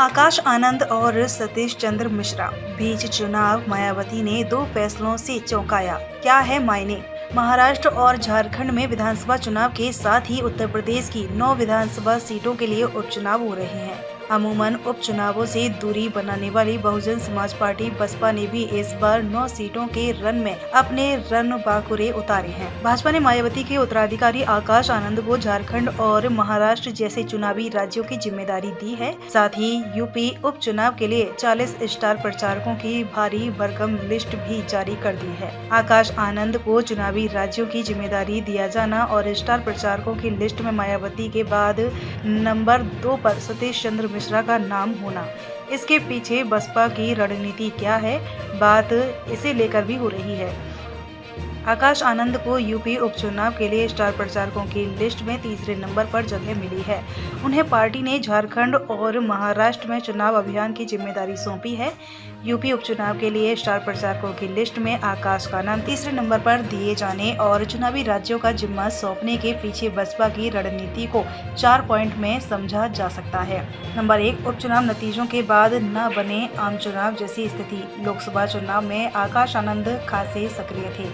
आकाश आनंद और सतीश चंद्र मिश्रा बीच चुनाव। मायावती ने 2 फैसलों से चौंकाया, क्या है मायने। महाराष्ट्र और झारखंड में विधानसभा चुनाव के साथ ही उत्तर प्रदेश की 9 विधानसभा सीटों के लिए उपचुनाव हो रहे हैं। अमूमन उपचुनावों से दूरी बनाने वाली बहुजन समाज पार्टी बसपा ने भी इस बार 9 सीटों के रन में अपने रन बाकुरे उतारे हैं। भाजपा ने मायावती के उत्तराधिकारी आकाश आनंद को झारखंड और महाराष्ट्र जैसे चुनावी राज्यों की जिम्मेदारी दी है। साथ ही यूपी उपचुनाव के लिए 40 स्टार प्रचारकों की भारी भरकम लिस्ट भी जारी कर दी है। आकाश आनंद को चुनावी राज्यों की जिम्मेदारी दिया जाना और स्टार प्रचारकों की लिस्ट में मायावती के बाद नंबर 2 पर सतीश चंद्र मिश्रा का नाम होना, इसके पीछे बसपा की रणनीति क्या है, बात इसे लेकर भी हो रही है। आकाश आनंद को यूपी उपचुनाव के लिए स्टार प्रचारकों की लिस्ट में तीसरे नंबर पर जगह मिली है। उन्हें पार्टी ने झारखंड और महाराष्ट्र में चुनाव अभियान की जिम्मेदारी सौंपी है। यूपी उपचुनाव के लिए स्टार प्रचारकों की लिस्ट में आकाश का नाम तीसरे नंबर पर दिए जाने और चुनावी राज्यों का जिम्मा सौंपने के पीछे बसपा की रणनीति को 4 पॉइंट में समझा जा सकता है। नंबर 1, उपचुनाव नतीजों के बाद न बने आम चुनाव जैसी स्थिति। लोकसभा चुनाव में आकाश आनंद खासे सक्रिय थे।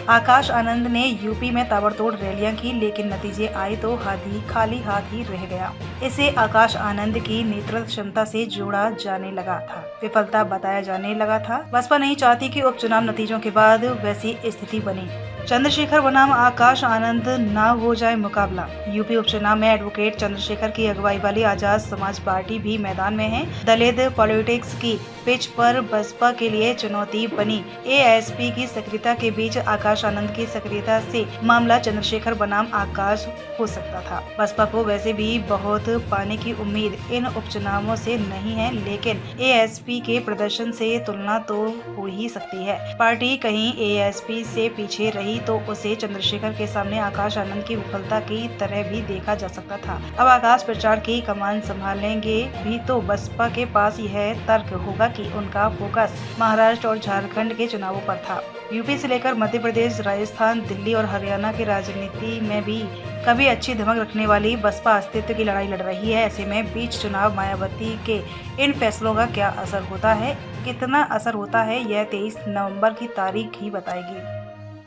आकाश आनंद ने यूपी में ताबड़तोड़ रैलियां की, लेकिन नतीजे आए तो खाली हाथ ही रह गया। इसे आकाश आनंद की नेतृत्व क्षमता से जोड़ा जाने लगा था, विफलता बताया जाने लगा था। बसपा नहीं चाहती कि उपचुनाव नतीजों के बाद वैसी स्थिति बने। चंद्रशेखर बनाम आकाश आनंद ना हो जाए मुकाबला। यूपी उपचुनाव में एडवोकेट चंद्रशेखर की अगुवाई वाली आजाद समाज पार्टी भी मैदान में है। दलित पॉलिटिक्स की पिच पर बसपा के लिए चुनौती बनी एएसपी की सक्रियता के बीच आकाश आनंद की सक्रियता से मामला चंद्रशेखर बनाम आकाश हो सकता था। बसपा को वैसे भी बहुत पाने की उम्मीद इन उपचुनावों से नहीं है, लेकिन एएसपी के प्रदर्शन से तुलना तो हो ही सकती है। पार्टी कहीं एएसपी से पीछे रही तो उसे चंद्रशेखर के सामने आकाश आनंद की विफलता की तरह भी देखा जा सकता था। अब आकाश प्रचार की कमान संभालेंगे भी तो बसपा के पास यह तर्क होगा कि उनका फोकस महाराष्ट्र और झारखंड के चुनावों पर था। यूपी से लेकर मध्य प्रदेश, राजस्थान, दिल्ली और हरियाणा की राजनीति में भी कभी अच्छी धमक रखने वाली बसपा अस्तित्व की लड़ाई लड़ रही है। ऐसे में बीच चुनाव मायावती के इन फैसलों का क्या असर होता है, कितना असर होता है, यह 23 नवंबर की तारीख ही बताएगी।